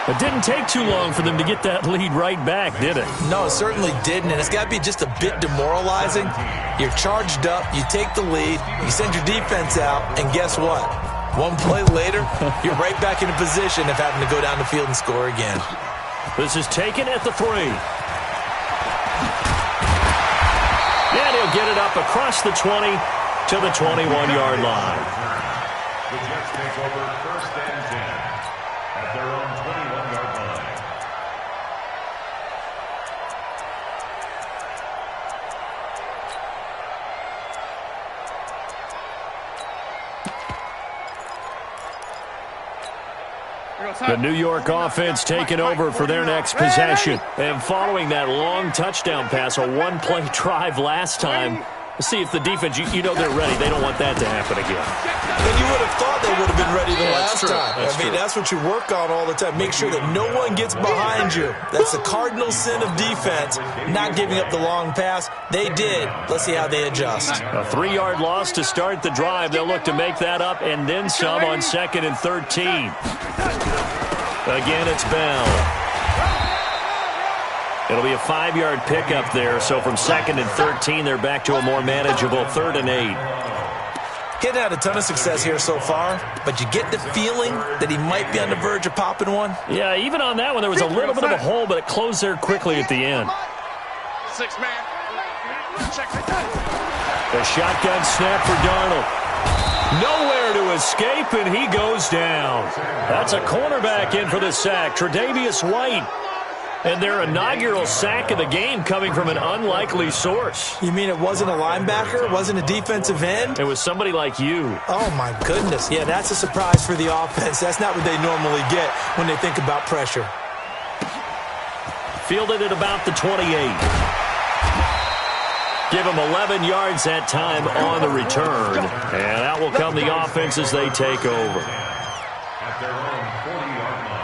It didn't take too long for them to get that lead right back, did it? No, it certainly didn't, and it's got to be just a bit demoralizing. You're charged up, you take the lead, you send your defense out, and guess what? One play later, you're right back in a position of having to go down the field and score again. This is taken at the 3. And he'll get it up across the 20 to the 21-yard line. The Jets take over first and 10 at their own 21-yard line. The New York offense taking over for their next possession. And following that long touchdown pass, a one-play drive last time, let's see if the defense, you know they're ready. They don't want that to happen again. And you would have thought they would have been ready the last time. That's what you work on all the time. Make sure that no one gets behind you. That's the cardinal sin of defense, not giving up the long pass. They did. Let's see how they adjust. A 3-yard loss to start the drive. They'll look to make that up and then some on 2nd and 13. Again, it's Bell. It'll be a 5-yard pickup there, so from 2nd and 13, they're back to a more manageable 3rd and 8. He's had a ton of success here so far, but you get the feeling that he might be on the verge of popping one. Yeah, even on that one, there was a little bit of a hole, but it closed there quickly at the end. 6-man. The shotgun snap for Darnold. Nowhere to escape, and he goes down. That's a cornerback in for the sack, Tre'Davious White. And their inaugural sack of the game coming from an unlikely source. You mean it wasn't a linebacker? It wasn't a defensive end? It was somebody like you. Oh, my goodness. Yeah, that's a surprise for the offense. That's not what they normally get when they think about pressure. Fielded at about the 28. Give him 11 yards that time on the return. And out will come the offense as they take over. At their own 40-yard line.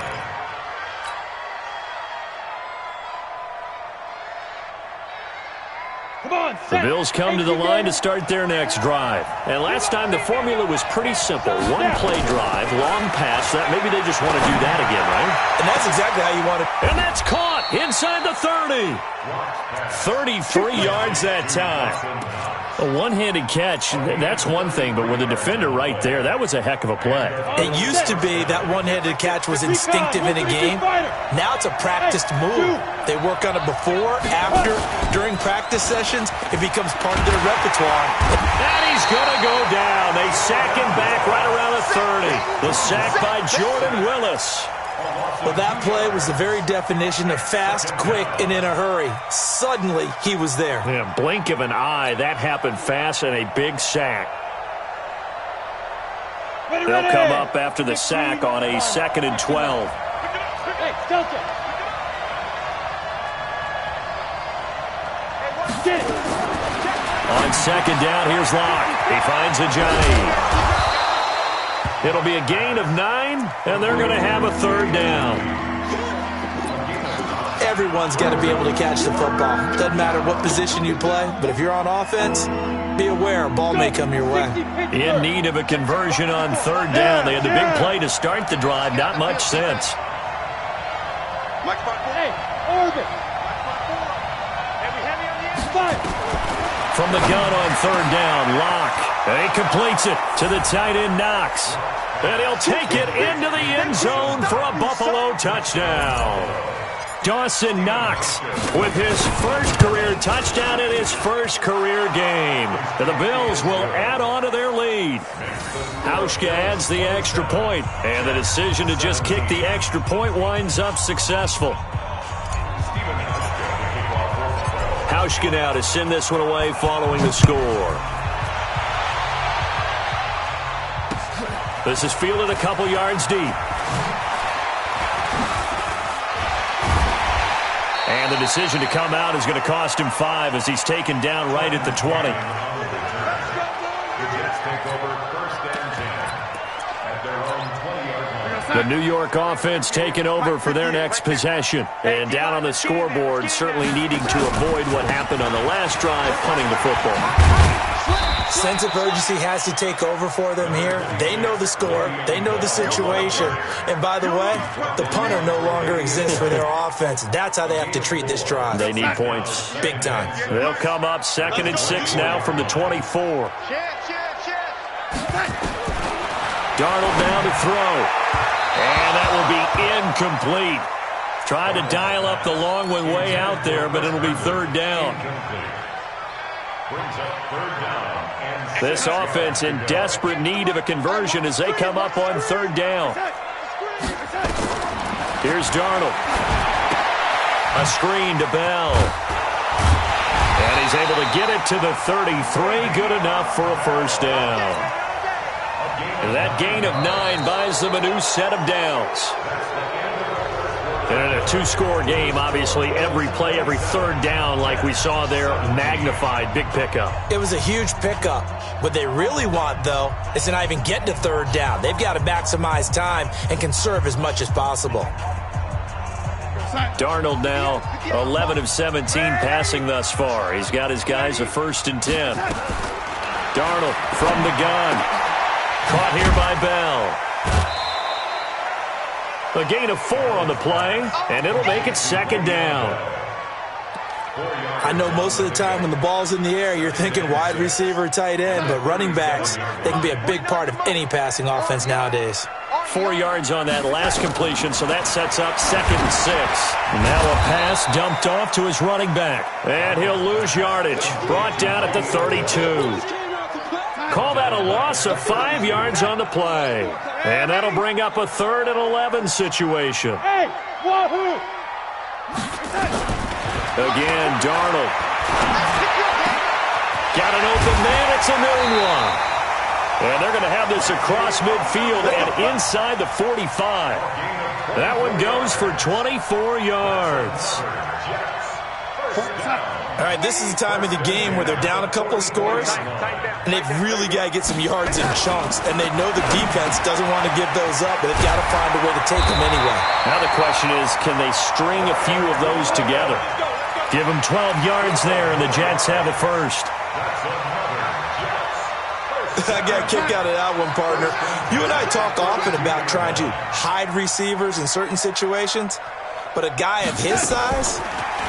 The Bills come to the line to start their next drive. And last time the formula was pretty simple. One-play drive, long pass. That maybe they just want to do that again, right? And that's exactly how you want it. And that's caught inside the 30. 33 yards that time. A one-handed catch, that's one thing, but with a defender right there, that was a heck of a play. It used to be that one-handed catch was instinctive in a game. Now it's a practiced move. They work on it before, after, during practice sessions. It becomes part of their repertoire. And he's going to go down. They sack him back right around the 30. The sack by Jordan Willis. Well, that play was the very definition of fast, quick, and in a hurry. Suddenly, he was there. Yeah, blink of an eye. That happened fast and a big sack. They'll come up after the sack on a 2nd and 12. Hey, Delta. On 2nd down, here's Locke. He finds a Johnny. It'll be a gain of 9, and they're going to have a 3rd down. Everyone's got to be able to catch the football. Doesn't matter what position you play, but if you're on offense, be aware a ball may come your way. In need of a conversion on 3rd down. They had the big play to start the drive. Not much sense. Hey, Orbit. From the gun on 3rd down, Locke. And he completes it to the tight end, Knox. And he'll take it into the end zone for a Buffalo touchdown. Dawson Knox with his first career touchdown in his first career game. And the Bills will add on to their lead. Hauschka adds the extra point, and the decision to just kick the extra point winds up successful. Hauschka now to send this one away following the score. This is fielded a couple yards deep. And the decision to come out is going to cost him 5 as he's taken down right at the 20. The New York offense taking over for their next possession. And down on the scoreboard, certainly needing to avoid what happened on the last drive, punting the football. Sense of urgency has to take over for them here. They know the score. They know the situation. And by the way, the punter no longer exists for their offense. That's how they have to treat this drive. They need points. Big time. They'll come up 2nd and 6 now from the 24. Darnold now to throw. And that will be incomplete. Tried to dial up the long one way out there, but it'll be 3rd down. This offense in desperate need of a conversion as they come up on 3rd down. Here's Darnold. A screen to Bell. And he's able to get it to the 33. Good enough for a 1st down. That gain of 9 buys them a new set of downs. And in a 2-score game, obviously, every play, every 3rd down, like we saw there, magnified. Big pickup. It was a huge pickup. What they really want, though, is to not even get to 3rd down. They've got to maximize time and conserve as much as possible. Darnold now 11 of 17 passing thus far. He's got his guys a 1st and 10. Darnold from the gun. Caught here by Bell. A gain of 4 on the play, and it'll make it 2nd down. I know most of the time when the ball's in the air, you're thinking wide receiver, tight end, but running backs, they can be a big part of any passing offense nowadays. 4 yards on that last completion, so that sets up 2nd and 6. Now a pass dumped off to his running back, and he'll lose yardage. Brought down at the 32. Call that a loss of 5 yards on the play. And that'll bring up a 3rd and 11 situation. Hey, wahoo! Again, Darnold. Got an open man. It's a noon one. And they're going to have this across midfield and inside the 45. That one goes for 24 yards. All right, this is the time of the game where they're down a couple of scores, and they've really got to get some yards in chunks, and they know the defense doesn't want to give those up, but they've got to find a way to take them anyway. Now the question is, can they string a few of those together? Give them 12 yards there, and the Jets have a 1st. I got a kick out of that one, partner. You and I talk often about trying to hide receivers in certain situations, but a guy of his size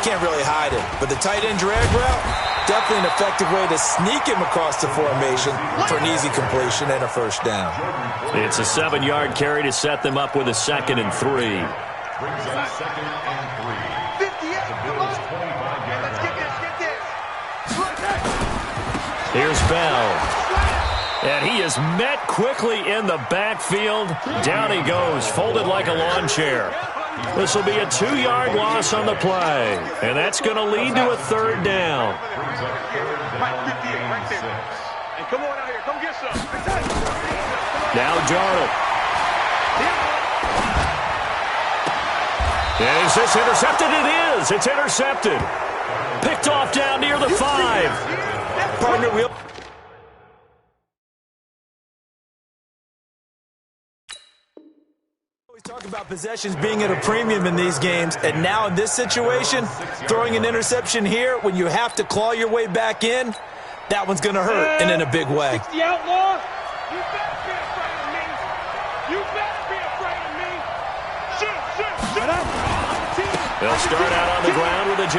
can't really hide it. But the tight end drag route, definitely an effective way to sneak him across the formation for an easy completion and a 1st down. It's a 7-yard carry to set them up with a 2nd and 3. Brings up 2nd and 3. 58, come on. Let's get this. Here's Bell. And he is met quickly in the backfield. Down he goes, folded like a lawn chair. This will be a 2-yard loss on the play. And that's going to lead to a 3rd down. Now Darnold. Is this intercepted? It is. It's intercepted. Picked off down near the 5. Partner, we talk about possessions being at a premium in these games, and now in this situation, throwing an interception here when you have to claw your way back in, that one's going to hurt, and in a big way. 60 outlaw, you better be afraid of me. You better be afraid of me. Shoot. They'll start out on the ground with a J.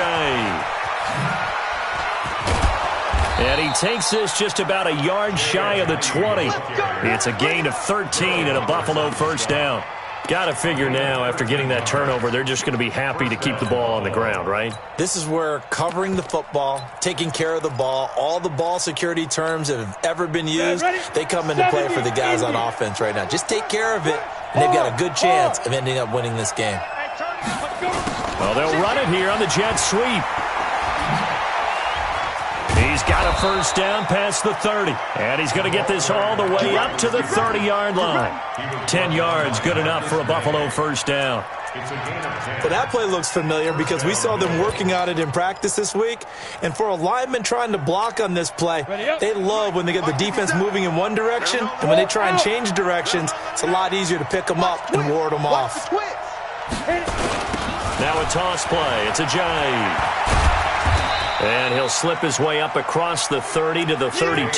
And he takes this just about a yard shy of the 20. It's a gain of 13 and a Buffalo first down. Got to figure now, after getting that turnover, they're just going to be happy to keep the ball on the ground, right? This is where covering the football, taking care of the ball, all the ball security terms that have ever been used, they come into play for the guys on offense right now. Just take care of it, and they've got a good chance of ending up winning this game. Well, they'll run it here on the jet sweep. He's got a first down past the 30. And he's going to get this all the way up to the 30-yard line. 10 yards, good enough for a Buffalo first down. Well, that play looks familiar because we saw them working on it in practice this week. And for a lineman trying to block on this play, they love when they get the defense moving in one direction. And when they try and change directions, it's a lot easier to pick them up and ward them off. Now a toss play. It's a J. And he'll slip his way up across the 30 to the 32.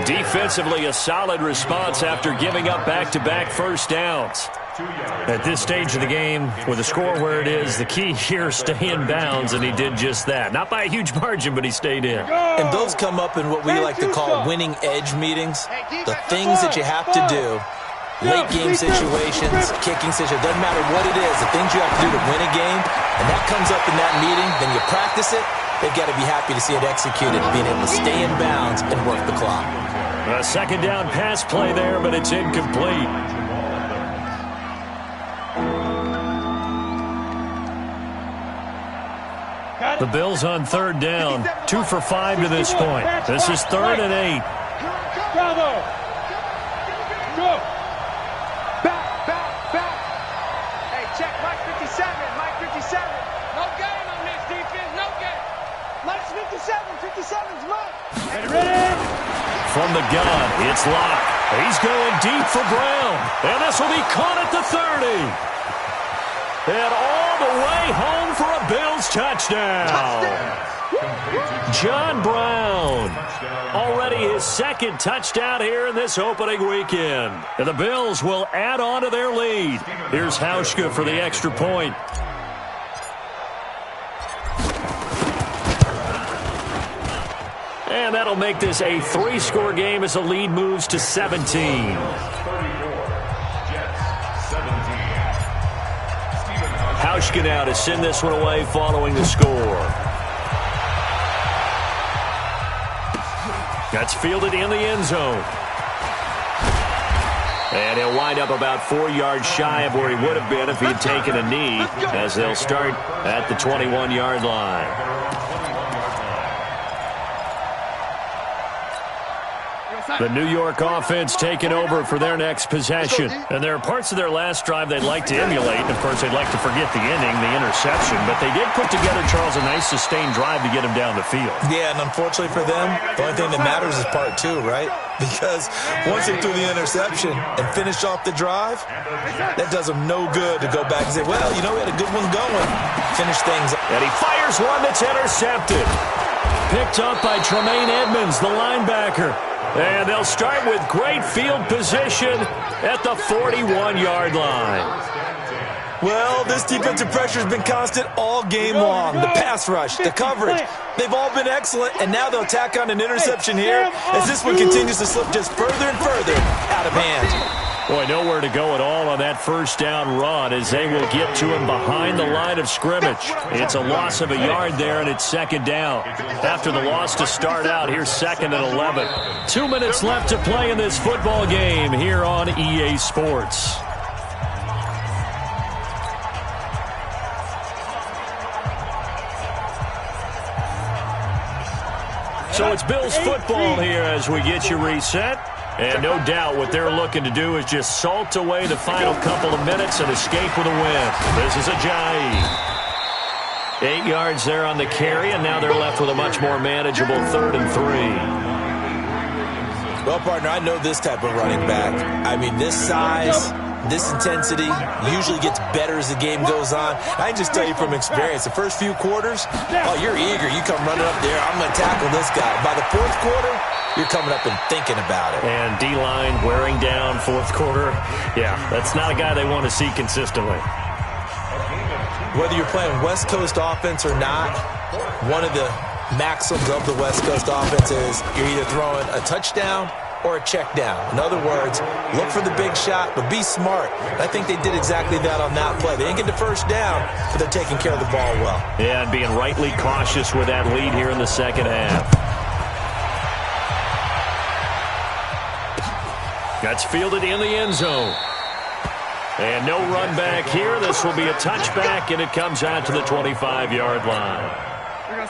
Defensively, a solid response after giving up back-to-back first downs. At this stage of the game, with the score where it is, the key here is stay in bounds, and he did just that. Not by a huge margin, but he stayed in. And those come up in what we like to call winning edge meetings. The things that you have to do. Late game situations, kicking situations, doesn't matter what it is, the things you have to do to win a game, and that comes up in that meeting, then you practice it, they've got to be happy to see it executed, being able to stay in bounds and work the clock. A second down pass play there, but it's incomplete. The Bills on third down, 2 for 5 to this point. This is 3rd and 8. Bravo. Go. Check, Mike 57, Mike 57. No game on this defense, no game. Mike's 57's Mike. Ready? From the gun, it's Locke. He's going deep for Brown. And this will be caught at the 30. And all the way home for a Bills touchdown. John Brown. Already his second touchdown here in this opening weekend. And the Bills will add on to their lead. Here's Hauschka for the extra point. And that'll make this a 3-score game as the lead moves to 17. Hauschka now to send this one away following the score. That's fielded in the end zone. And he'll wind up about 4 yards shy of where he would have been if he had taken a knee, as they'll start at the 21-yard line. The New York offense taking over for their next possession. And there are parts of their last drive they'd like to emulate. And, of course, they'd like to forget the ending, the interception. But they did put together, Charles, a nice sustained drive to get him down the field. Yeah, and unfortunately for them, the only thing that matters is part 2, right? Because once they threw the interception and finished off the drive, that does them no good to go back and say, well, you know, we had a good one going. Finish things up. And he fires one that's intercepted. Picked up by Tremaine Edmonds, the linebacker. And they'll start with great field position at the 41-yard line. Well, this defensive pressure has been constant all game long. The pass rush, the coverage, they've all been excellent, and now they'll tack on an interception here as this one continues to slip just further and further out of hand. Boy, nowhere to go at all on that first down run as they will get to him behind the line of scrimmage. It's a loss of a yard there, and it's second down. After the loss to start out, here's 2nd and 11. 2 minutes left to play in this football game here on EA Sports. So it's Bills football here as we get you reset. And no doubt what they're looking to do is just salt away the final couple of minutes and escape with a win. This is Ajayi. 8 yards there on the carry, and now they're left with a much more manageable 3rd and 3. Well, partner, I know this type of running back. I mean, this size, this intensity usually gets better as the game goes on. I can just tell you from experience, the first few quarters, oh, you're eager. You come running up there, I'm going to tackle this guy. By the 4th quarter, you're coming up and thinking about it. And D-line wearing down 4th quarter. Yeah, that's not a guy they want to see consistently. Whether you're playing West Coast offense or not, one of the maxims of the West Coast offense is you're either throwing a touchdown or a check down. In other words, look for the big shot, but be smart. I think they did exactly that on that play. They didn't get the first down, but they're taking care of the ball well. Yeah, and being rightly cautious with that lead here in the second half. That's fielded in the end zone. And no run back here. This will be a touchback, and it comes out to the 25-yard line.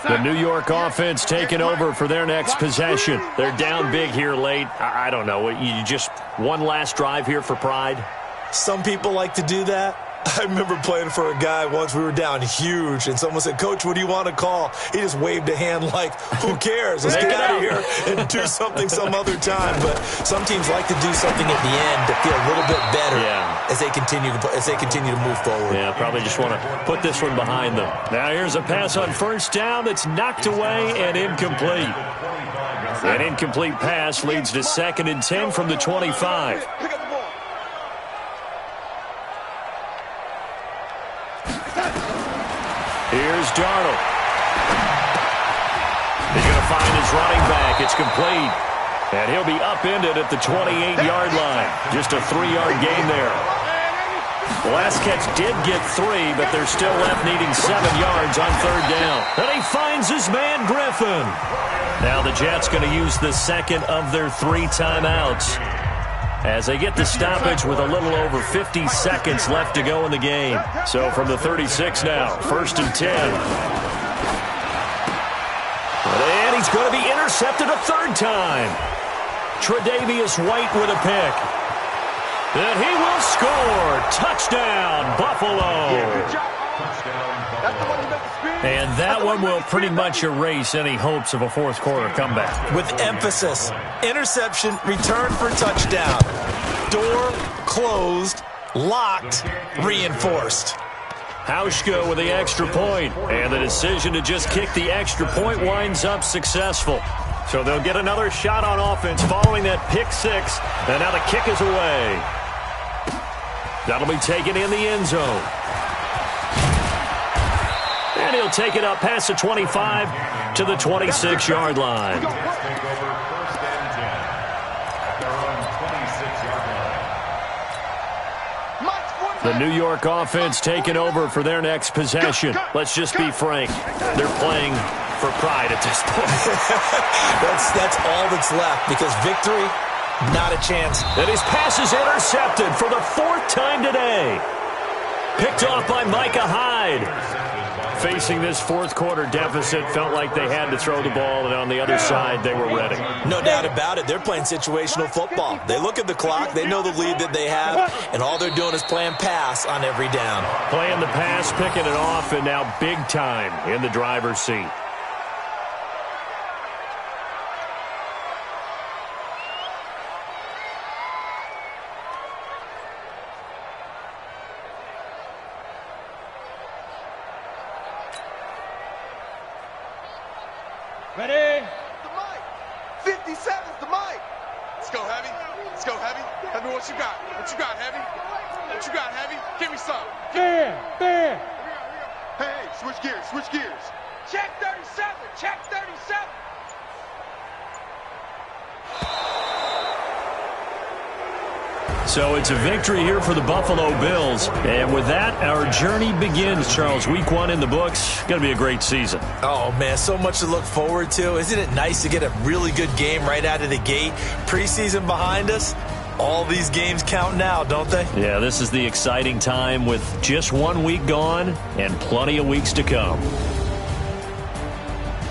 The New York offense taking over for their next possession. They're down big here late. I don't know. You just one last drive here for pride? Some people like to do that. I remember playing for a guy once. We were down huge, and someone said, "Coach, what do you want to call?" He just waved a hand like, who cares? Let's get out of here and do something some other time. But some teams like to do something at the end to feel a little bit better as they continue to move forward. Yeah, probably just want to put this one behind them. Now here's a pass on first down that's knocked away and incomplete. An incomplete pass leads to 2nd and 10 from the 25. Here's Darnold. He's going to find his running back. It's complete. And he'll be upended at the 28-yard line. Just a 3-yard gain there. The last catch did get 3, but they're still left needing 7 yards on 3rd down. And he finds his man, Griffin. Now the Jets going to use the second of their 3 timeouts as they get the stoppage with a little over 50 seconds left to go in the game. So from the 36 now, 1st and 10. And he's going to be intercepted a 3rd time. Tre'Davious White with a pick. And he will score. Touchdown, Buffalo. And that one will pretty much erase any hopes of a 4th quarter comeback. With emphasis, interception, return for touchdown. Door closed, locked, reinforced. Hauschka with the extra point, and the decision to just kick the extra point winds up successful. So they'll get another shot on offense following that pick 6, and now the kick is away. That'll be taken in the end zone. And he'll take it up past the 25 to the 26-yard line. The New York offense taking over for their next possession. Let's just be frank. They're playing for pride at this point. That's all that's left, because victory, not a chance. And his pass is intercepted for the 4th time today. Picked off by Micah Hyde. Facing this 4th quarter deficit, felt like they had to throw the ball, and on the other side, they were ready. No doubt about it. They're playing situational football. They look at the clock, they know the lead that they have, and all they're doing is playing pass on every down. Playing the pass, picking it off, and now big time in the driver's seat. Ready? The mic. 57's the mic. Let's go, Heavy. Let's go, Heavy. Tell me what you got. What you got, Heavy? What you got, Heavy? Give me some. Fair. Hey, switch gears, switch gears. Check 37. Check 37. So it's a victory here for the Buffalo Bills. And with that, our journey begins, Charles. Week 1 in the books. Going to be a great season. Oh, man, so much to look forward to. Isn't it nice to get a really good game right out of the gate? Preseason behind us. All these games count now, don't they? Yeah, this is the exciting time with just 1 week gone and plenty of weeks to come.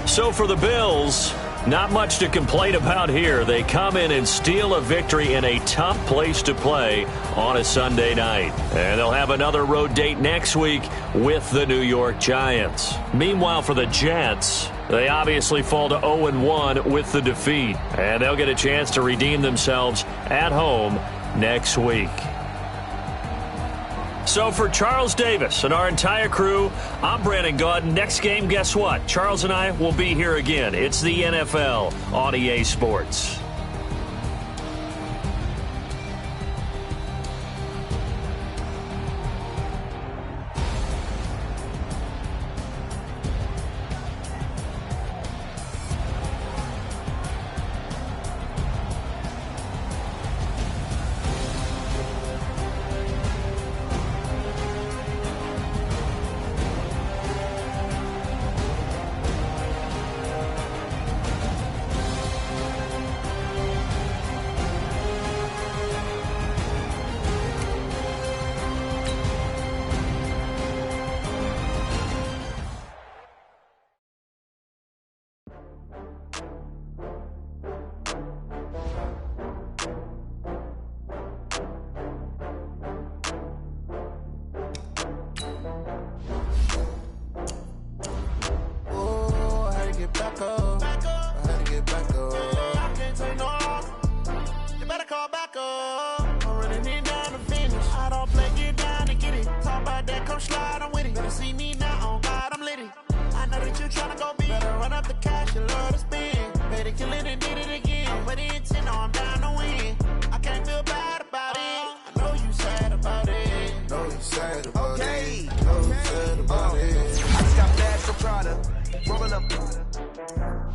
So for the Bills, Not much to complain about here. They come in and steal a victory in a tough place to play on a Sunday night. And they'll have another road date next week with the New York Giants. Meanwhile, for the Jets, they obviously fall to 0-1 with the defeat. And they'll get a chance to redeem themselves at home next week. So for Charles Davis and our entire crew, I'm Brandon Gaudin. Next game, guess what? Charles and I will be here again. It's the NFL on EA Sports.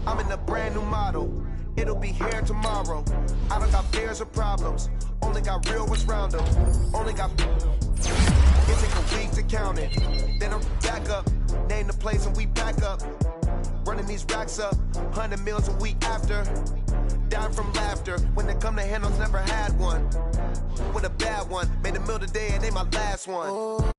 I'm in a brand new model. It'll be here tomorrow. I don't got fears or problems. Only got real ones round them. Only got. It take a week to count it. Then I'm back up. Name the place and we pack up. Running these racks up. 100 meals a week after. Dying from laughter. When it come to handles, never had one. With a bad one. Made a meal today and ain't my last one.